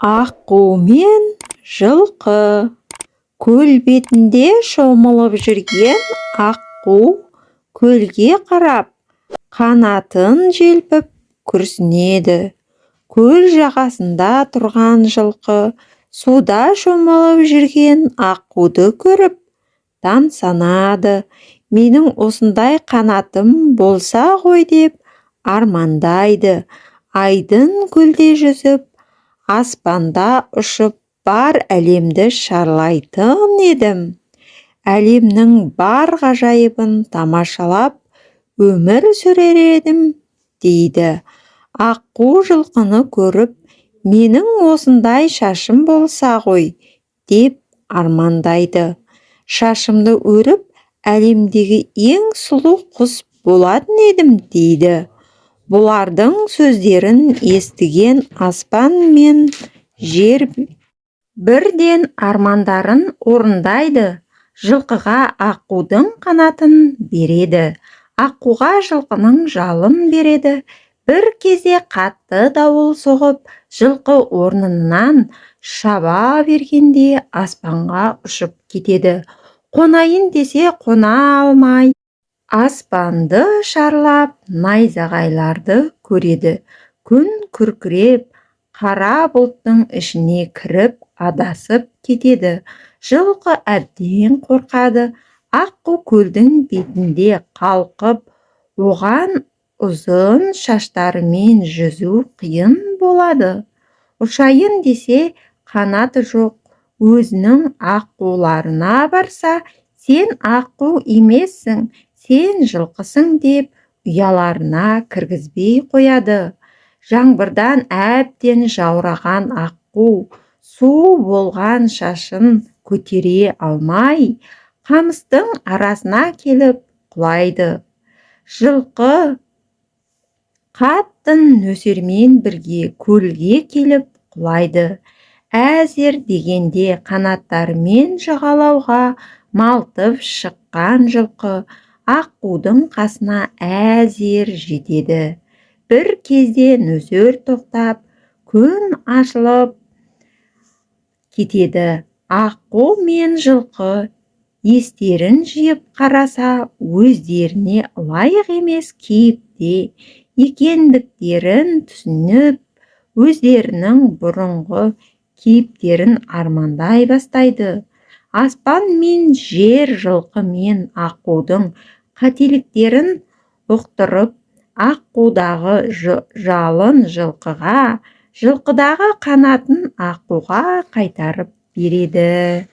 Аққу мен жылқы. Көл бетінде шомылып жүрген аққу көлге қарап қанатын желпіп күрсінеді. Көл жағасында тұрған жылқы суда шомылып жүрген аққуды көріп тамсанады. Менің осындай қанатым болса ғой деп армандайды. Айдын көлде жүзіп, аспанда ұшып бар әлемді шарлайтын едім. Әлемнің бар ғажайыбын тамашалап өмір сүрер едім, дейді. Аққу жылқыны көріп, менің осындай шашым болса ғой, деп армандайды. Шашымды өріп, әлемдегі ең сұлу құс болатын едім, дейді. Бұлардың сөздерін естіген аспан мен жер бірден армандарын орындайды. Жылқыға аққудың қанатын береді. Аққуға жылқының жалын береді. Бір кезде қатты дауыл соғып, жылқы орнынан шаба бергенде аспанға ұшып кетеді. Қонайын десе қона алмай, аспанды шарлап найзағайларды көреді. Күн күркіреп, қара бұлттың ішіне кіріп адасып кетеді. Жылқы әбден қорқады. Аққу көлдің бетінде қалқып, оған ұзын шаштарымен жүзу қиын болады. Ұшайын десе қанаты жоқ. Өзінің аққуларына барса, сен аққу емессің, сен жылқысың деп ұяларына кіргізбей қояды. Жаңбырдан әбден жаураған аққу су болған шашын көтере алмай, қамыстың арасына келіп құлайды. Жылқы қатты нөсермен бірге көлге келіп құлайды. Әзер дегенде қанаттарымен жағалауға малтып шыққан жылқы аққудың қасына әзер жетеді. Бір кезде нөсер тоқтап, күн ашылып кетеді. Аққу мен жылқы естерін жиып қараса, өздеріне лайық емес кейіпте екендіктерін түсініп, өздерінің бұрынғы кейіптерін армандай бастайды. Аспан мен жер жылқы мен аққудың қателіктерін ұқтырып, аққудағы жалын жылқыға, жылқыдағы қанатын аққуға қайтарып береді.